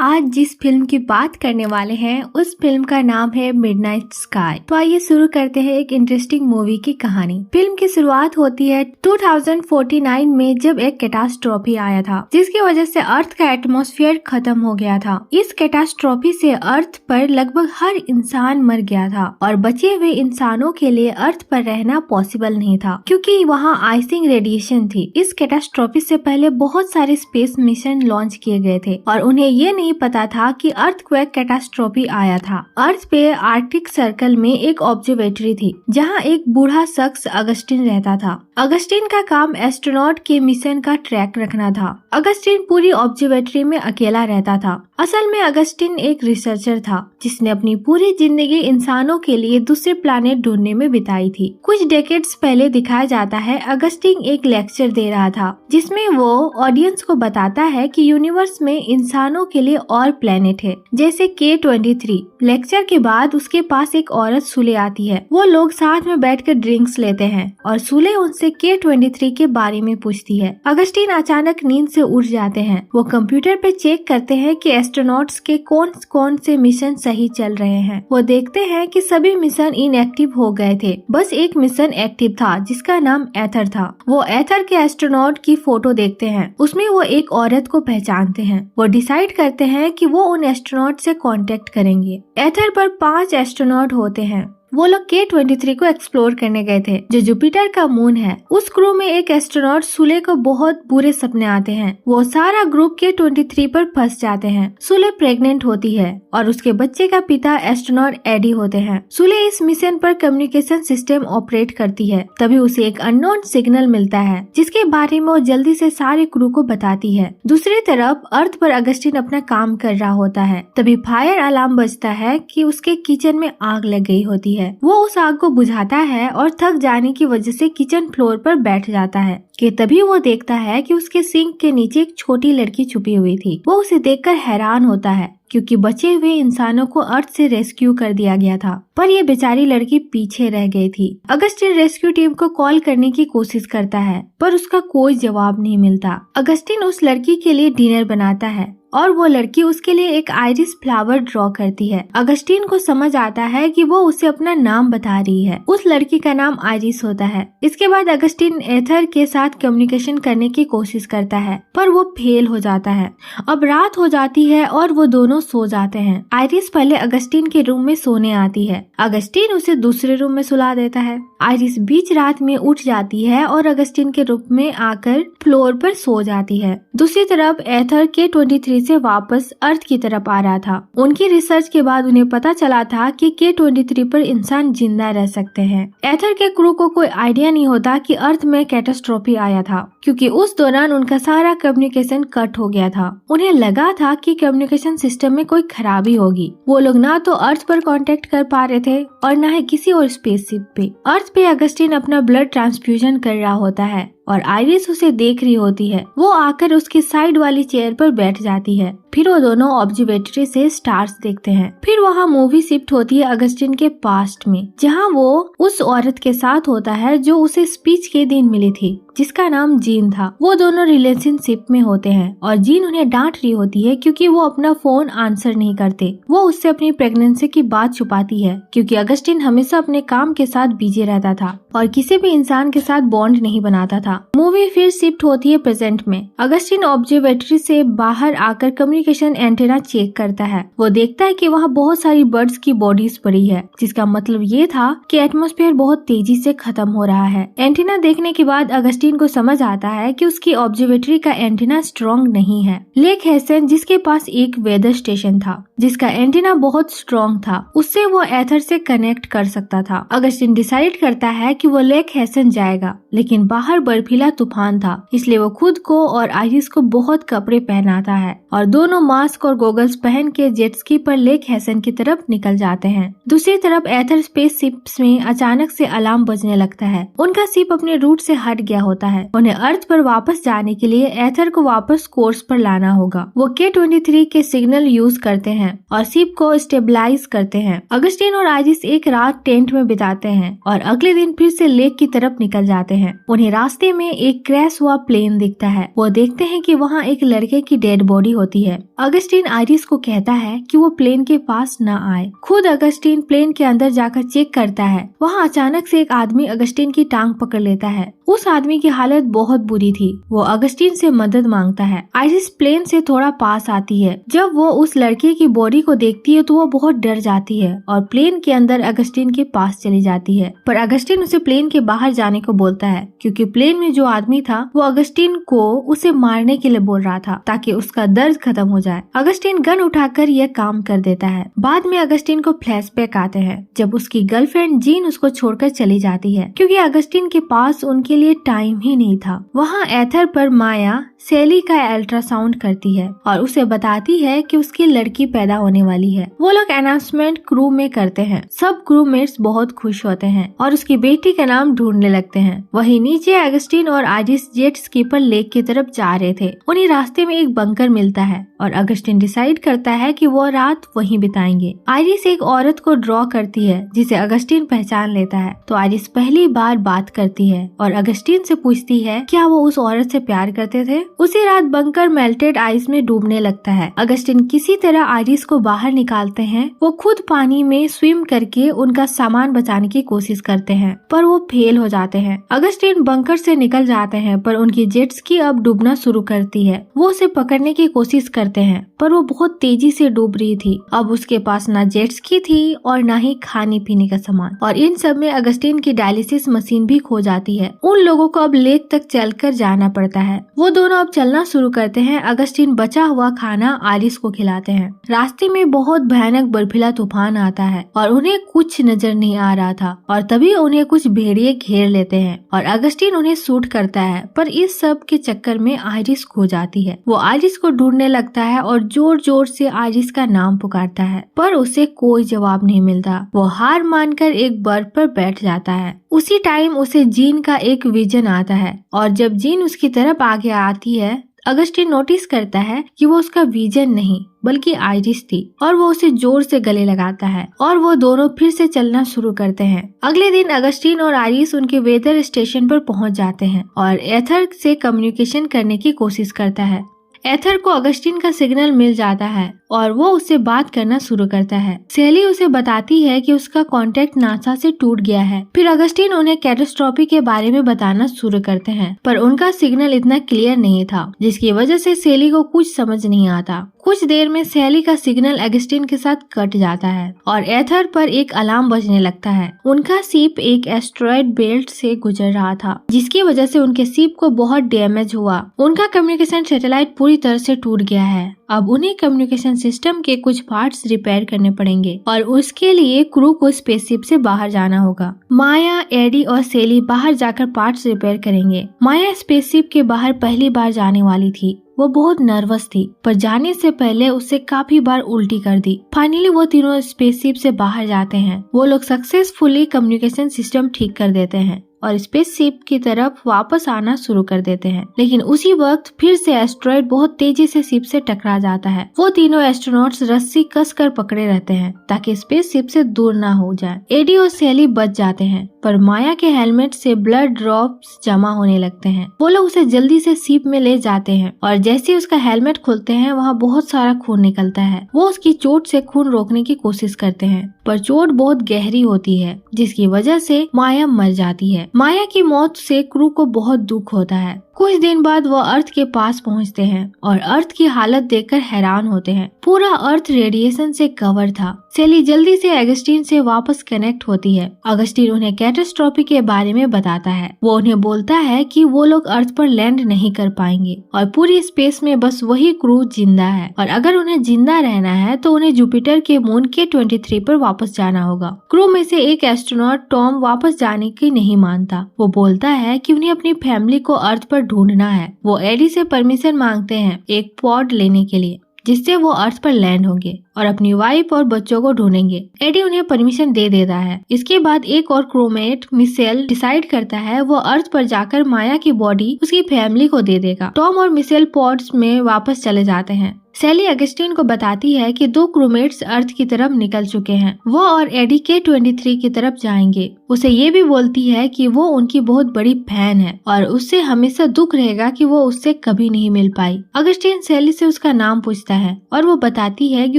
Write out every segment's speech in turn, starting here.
आज जिस फिल्म की बात करने वाले हैं उस फिल्म का नाम है मिडनाइट स्काई। तो आइए शुरू करते हैं एक इंटरेस्टिंग मूवी की कहानी। फिल्म की शुरुआत होती है 2049 में जब एक कैटास्ट्रॉफी आया था जिसकी वजह से अर्थ का एटमॉस्फेयर खत्म हो गया था। इस कैटास्ट्रॉफी से अर्थ पर लगभग हर इंसान मर गया था और बचे हुए इंसानों के लिए अर्थ पर रहना पॉसिबल नहीं था क्योंकि वहाँ आइसिंग रेडिएशन थी। इस कैटास्ट्रॉफी से पहले बहुत सारे स्पेस मिशन लॉन्च किए गए थे और उन्हें ये नहीं पता था कि अर्थक्वेक कैटास्ट्रॉफी आया था। अर्थ पे आर्कटिक सर्कल में एक ऑब्जर्वेटरी थी जहां एक बूढ़ा शख्स अगस्टिन रहता था। अगस्टिन का काम एस्ट्रोनॉट के मिशन का ट्रैक रखना था। अगस्टिन पूरी ऑब्जर्वेटरी में अकेला रहता था। असल में अगस्टिन एक रिसर्चर था जिसने अपनी पूरी जिंदगी इंसानों के लिए दूसरे प्लैनेट ढूंढने में बिताई थी। कुछ डेकेड्स पहले दिखाया जाता है अगस्टिन एक लेक्चर दे रहा था जिसमें वो ऑडियंस को बताता है कि यूनिवर्स में इंसानों के लिए और प्लेनेट है जैसे K23। लेक्चर के बाद उसके पास एक औरत सुले आती है। वो लोग साथ में बैठकर ड्रिंक्स लेते हैं और सुले उनसे K23 के बारे में पूछती है। अगस्टिन अचानक नींद से उठ जाते हैं। वो कंप्यूटर पे चेक करते हैं कि एस्ट्रोनॉट्स के कौन कौन से मिशन सही चल रहे हैं। वो देखते हैं कि सभी मिशन इनएक्टिव हो गए थे, बस एक मिशन एक्टिव था जिसका नाम एथर था। वो एथर के एस्ट्रोनॉट की फोटो देखते हैं, उसमें वो एक औरत को पहचानते हैं। वो डिसाइड करते हैं कि वो उन एस्ट्रोनॉट से कांटेक्ट करेंगे। एथर पर 5 एस्ट्रोनॉट होते हैं। वो लोग K23 को एक्सप्लोर करने गए थे जो जुपिटर का मून है। उस क्रू में एक एस्ट्रोनॉट सुले को बहुत बुरे सपने आते हैं। वो सारा ग्रुप K23 पर फंस जाते हैं। सुले प्रेग्नेंट होती है और उसके बच्चे का पिता एस्ट्रोनॉट एडी होते हैं। सुले इस मिशन पर कम्युनिकेशन सिस्टम ऑपरेट करती है। तभी उसे एक अननोन सिग्नल मिलता है जिसके बारे में वो जल्दी से सारे क्रू को बताती है। दूसरी तरफ अर्थ पर अगस्टिन अपना काम कर रहा होता है। तभी फायर अलार्म बजता है कि उसके किचन में आग लग गई होती है। वो उस आग को बुझाता है और थक जाने की वजह से किचन फ्लोर पर बैठ जाता है कि तभी वो देखता है कि उसके सिंक के नीचे एक छोटी लड़की छुपी हुई थी। वो उसे देखकर हैरान होता है क्योंकि बचे हुए इंसानों को अर्थ से रेस्क्यू कर दिया गया था, पर ये बेचारी लड़की पीछे रह गई थी। अगस्टिन रेस्क्यू टीम को कॉल करने की कोशिश करता है पर उसका कोई जवाब नहीं मिलता। अगस्टिन उस लड़की के लिए डिनर बनाता है और वो लड़की उसके लिए एक आइरिस फ्लावर ड्रॉ करती है। अगस्टिन को समझ आता है कि वो उसे अपना नाम बता रही है। उस लड़की का नाम आइरिस होता है। इसके बाद अगस्टिन एथर के साथ कम्युनिकेशन करने की कोशिश करता है पर वो फेल हो जाता है। अब रात हो जाती है और वो दोनों सो जाते हैं। आइरिस पहले अगस्टिन के रूम में सोने आती है। अगस्टिन उसे दूसरे रूम में सुला देता है। आइरिस बीच रात में उठ जाती है और अगस्टिन के रूम में आकर फ्लोर पर सो जाती है। दूसरी तरफ एथर K23 से वापस अर्थ की तरफ आ रहा था। उनकी रिसर्च के बाद उन्हें पता चला था कि K23 पर इंसान जिंदा रह सकते हैं। एथर के क्रू को कोई आइडिया नहीं होता कि अर्थ में कैटास्ट्रॉफी आया था क्योंकि उस दौरान उनका सारा कम्युनिकेशन कट हो गया था। उन्हें लगा था कि कम्युनिकेशन सिस्टम में कोई खराबी होगी। वो लोग ना तो अर्थ पर कांटेक्ट कर पा रहे थे और ना ही किसी और स्पेसशिप पे। अर्थ पे अगस्टिन अपना ब्लड ट्रांसफ्यूजन कर रहा होता है और आइरिस उसे देख रही होती है। वो आकर उसकी साइड वाली चेयर पर बैठ जाती है। फिर वो दोनों ऑब्जर्वेटरी से स्टार्स देखते हैं। फिर वहाँ मूवी शिफ्ट होती है अगस्टिन के पास्ट में जहाँ वो उस औरत के साथ होता है जो उसे स्पीच के दिन मिली थी जिसका नाम जीन था। वो दोनों रिलेशनशिप में होते हैं और जीन उन्हें डांट रही होती है क्योंकि वो अपना फोन आंसर नहीं करते। वो उससे अपनी प्रेगनेंसी की बात छुपाती है क्योंकि अगस्टिन हमेशा अपने काम के साथ बिजी रहता था और किसी भी इंसान के साथ बॉन्ड नहीं बनाता था। मूवी फिर शिफ्ट होती है प्रेजेंट में। अगस्टिन ऑब्जर्वेटरी से बाहर आकर कम्युनिकेशन एंटेना चेक करता है। वो देखता है कि वहाँ बहुत सारी बर्ड्स की बॉडीज पड़ी है जिसका मतलब ये था कि एटमॉस्फेयर बहुत तेजी से खत्म हो रहा है। एंटेना देखने के बाद अगस्टिन को समझ आता है कि उसकी ऑब्जर्वेटरी का एंटेना स्ट्रॉन्ग नहीं है। लेक हैसन जिसके पास एक वेदर स्टेशन था जिसका एंटेना बहुत स्ट्रॉन्ग था, उससे वो एथर से कनेक्ट कर सकता था। अगस्टिन डिसाइड करता है कि वो लेक हैसन जाएगा लेकिन बाहर बर्फीला तूफान था इसलिए वो खुद को और आइरिस को बहुत कपड़े पहनाता है और दोनों मास्क और गोगल्स पहन के जेट स्की पर लेक हैसन की तरफ निकल जाते हैं। दूसरी तरफ एथर स्पेस शिप्स में अचानक से अलार्म बजने लगता है। उनका शिप अपने रूट से हट गया होता होता है। उन्हें अर्थ पर वापस जाने के लिए एथर को वापस कोर्स पर लाना होगा। वो K-23 के सिग्नल यूज करते हैं और शिप को स्टेबलाइज करते हैं। अगस्टिन और आइरिस एक रात टेंट में बिताते हैं और अगले दिन फिर से लेक की तरफ निकल जाते हैं। उन्हें रास्ते में एक क्रैश हुआ प्लेन दिखता है। वो देखते हैं कि वहाँ एक लड़के की डेड बॉडी होती है। अगस्टिन आइरिस को कहता है कि वो प्लेन के पास न आए। खुद अगस्टिन प्लेन के अंदर जाकर चेक करता है। वहाँ अचानक से एक आदमी अगस्टिन की टांग पकड़ लेता है। उस आदमी की हालत बहुत बुरी थी। वो अगस्टिन से मदद मांगता है। आइरिस प्लेन से थोड़ा पास आती है। जब वो उस लड़के की बॉडी को देखती है तो वो बहुत डर जाती है और प्लेन के अंदर अगस्टिन के पास चली जाती है। पर अगस्टिन उसे प्लेन के बाहर जाने को बोलता है क्योंकि प्लेन में जो आदमी था वो अगस्टिन को उसे मारने के लिए बोल रहा था ताकि उसका दर्द खत्म हो जाए। अगस्टिन गन उठाकर यह काम कर देता है। बाद में अगस्टिन को फ्लैशबैक आते हैं जब उसकी गर्लफ्रेंड जीन उसको छोड़कर चली जाती है क्योंकि अगस्टिन के पास उनके लिए टाइम ही नहीं था। वहाँ एथर पर माया सेली का अल्ट्रासाउंड करती है और उसे बताती है कि उसकी लड़की पैदा होने वाली है। वो लोग अनाउंसमेंट क्रू में करते हैं। सब क्रूमेट्स बहुत खुश होते हैं और उसकी बेटी का नाम ढूंढने लगते हैं। वहीं नीचे अगस्टिन और आइरिस जेट स्कीपर लेक की तरफ जा रहे थे। उन्हें रास्ते में एक बंकर मिलता है और अगस्टिन डिसाइड करता है कि वो रात वहीं बिताएंगे। आइरिस एक औरत को ड्रॉ करती है जिसे अगस्टिन पहचान लेता है तो आइरिस पहली बार बात करती है और अगस्टिन से पूछती है क्या वो उस औरत से प्यार करते थे। उसी रात बंकर मेल्टेड आइस में डूबने लगता है। अगस्टिन किसी तरह आइरिस को बाहर निकालते हैं। वो खुद पानी में स्विम करके उनका सामान बचाने की कोशिश करते हैं पर वो फेल हो जाते हैं। अगस्टिन बंकर से निकल जाते हैं पर उनकी जेट स्की अब डूबना शुरू करती है। वो उसे पकड़ने की कोशिश करते हैं पर वो बहुत तेजी से डूब रही थी। अब उसके पास ना जेट स्की थी और ना ही खाने पीने का सामान और इन सब में अगस्टिन की डायलिसिस मशीन भी खो जाती है। उन लोगों को अब लेक तक चलकर जाना पड़ता है। वो दोनों अब चलना शुरू करते हैं। अगस्टिन बचा हुआ खाना आइरिस को खिलाते हैं। रास्ते में बहुत भयानक बर्फीला तूफान आता है और उन्हें कुछ नजर नहीं आ रहा था और तभी उन्हें कुछ भेड़िए घेर लेते हैं और अगस्टिन उन्हें शूट करता है पर इस सब के चक्कर में आइरिस खो जाती है। वो आइरिस को ढूंढने लगता है और जोर जोर से आइरिस का नाम पुकारता है पर उसे कोई जवाब नहीं मिलता। वो हार मानकर एक बर्फ पर बैठ जाता है। उसी टाइम उसे जीन का एक विजन आता है और जब जीन उसकी तरफ आगे आती है अगस्टिन नोटिस करता है कि वो उसका विजन नहीं बल्कि आइरिस थी और वो उसे जोर से गले लगाता है और वो दोनों फिर से चलना शुरू करते हैं। अगले दिन अगस्टिन और आइरिस उनके वेदर स्टेशन पर पहुंच जाते हैं और एथर से कम्युनिकेशन करने की कोशिश करता है। एथर को अगस्टिन का सिग्नल मिल जाता है और वो उससे बात करना शुरू करता है। सेली उसे बताती है कि उसका कांटेक्ट नासा से टूट गया है। फिर अगस्टिन उन्हें कैटास्ट्रॉफी के बारे में बताना शुरू करते हैं पर उनका सिग्नल इतना क्लियर नहीं था जिसकी वजह से सेली को कुछ समझ नहीं आता। कुछ देर में सेली का सिग्नल अगस्टिन के साथ कट जाता है और एथर पर एक अलार्म बजने लगता है। उनका शिप एक एस्ट्रॉयड बेल्ट से गुजर रहा था जिसकी वजह से उनके शिप को बहुत डैमेज हुआ। उनका कम्युनिकेशन सैटेलाइट पूरी तरह से टूट गया है। अब उन्हें कम्युनिकेशन सिस्टम के कुछ पार्ट्स रिपेयर करने पड़ेंगे और उसके लिए क्रू को स्पेसशिप से बाहर जाना होगा। माया, एडी और सेली बाहर जाकर पार्ट्स रिपेयर करेंगे। माया स्पेसशिप के बाहर पहली बार जाने वाली थी। वो बहुत नर्वस थी पर जाने से पहले उससे काफी बार उल्टी कर दी। फाइनली वो तीनों स्पेसशिप से बाहर जाते हैं। वो लोग सक्सेसफुली कम्युनिकेशन सिस्टम ठीक कर देते हैं और स्पेसशिप की तरफ वापस आना शुरू कर देते हैं। लेकिन उसी वक्त फिर से एस्ट्रॉयड बहुत तेजी से शिप से टकरा जाता है। वो तीनों एस्ट्रोनॉट्स रस्सी कसकर पकड़े रहते हैं ताकि स्पेसशिप से दूर ना हो जाए। एडी और सेली बच जाते हैं पर माया के हेलमेट से ब्लड ड्रॉप्स जमा होने लगते हैं। वो लोग उसे जल्दी से शिप में ले जाते हैं और जैसे उसका हेलमेट खोलते हैं वहाँ बहुत सारा खून निकलता है। वो उसकी चोट से खून रोकने की कोशिश करते हैं पर चोट बहुत गहरी होती है जिसकी वजह से माया मर जाती है। माया की मौत से क्रू को बहुत दुख होता है। कुछ दिन बाद वो अर्थ के पास पहुंचते हैं और अर्थ की हालत देखकर हैरान होते हैं। पूरा अर्थ रेडिएशन से कवर था। सेली जल्दी से अगस्टिन से वापस कनेक्ट होती है। अगस्टिन उन्हें कैटास्ट्रॉफी के बारे में बताता है। वो उन्हें बोलता है कि वो लोग अर्थ पर लैंड नहीं कर पाएंगे और पूरी स्पेस में बस वही क्रू जिंदा है और अगर उन्हें जिंदा रहना है तो उन्हें जुपिटर के मून K-23 पर वापस जाना होगा। क्रू में से एक एस्ट्रोनॉट टॉम वापस जाने की नहीं मानता। वो बोलता है कि उन्हें अपनी फैमिली को अर्थ पर ढूंढना है। वो एडी से परमिशन मांगते हैं एक पॉड लेने के लिए जिससे वो अर्थ पर लैंड होंगे और अपनी वाइफ और बच्चों को ढूंढेंगे। एडी उन्हें परमिशन दे देता है। इसके बाद एक और क्रूमेट मिशेल डिसाइड करता है वो अर्थ पर जाकर माया की बॉडी उसकी फैमिली को दे देगा। टॉम और मिशेल पॉड्स में वापस चले जाते हैं। सैली अगस्टीन को बताती है कि 2 क्रूमेट्स अर्थ की तरफ निकल चुके हैं। वो और एडी K-23 की तरफ जाएंगे। उसे ये भी बोलती है कि वो उनकी बहुत बड़ी फैन है और उससे हमेशा दुख रहेगा कि वो उससे कभी नहीं मिल पाई। अगस्टीन सैली से उसका नाम पूछता है और वो बताती है कि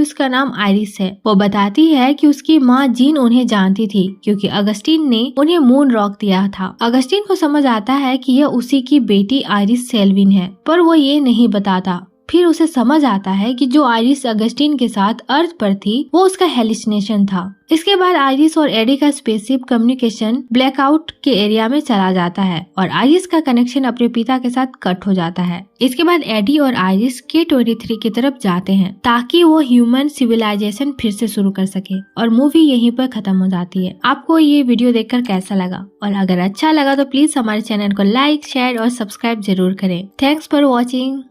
उसका नाम आइरिस है। वो बताती है कि उसकी माँ जीन उन्हें जानती थी क्योंकि अगस्टीन ने उन्हें मून रॉक दिया था। अगस्टीन को समझ आता है कि यह उसी की बेटी आइरिस सेल्विन है, पर वो ये नहीं बताता। फिर उसे समझ आता है कि जो आइरिस अगस्टीन के साथ अर्थ पर थी वो उसका हेलिसिनेशन था। इसके बाद आइरिस और एडी का स्पेसशिप कम्युनिकेशन ब्लैकआउट के एरिया में चला जाता है और आइरिस का कनेक्शन अपने पिता के साथ कट हो जाता है। इसके बाद एडी और आइरिस K-23 की तरफ जाते हैं ताकि वो ह्यूमन सिविलाइजेशन फिर से शुरू कर सके और मूवी यहीं पर खत्म हो जाती है। आपको ये वीडियो देखकर कैसा लगा? और अगर अच्छा लगा तो प्लीज हमारे चैनल को लाइक, शेयर और सब्सक्राइब जरूर करें। Thanks for watching.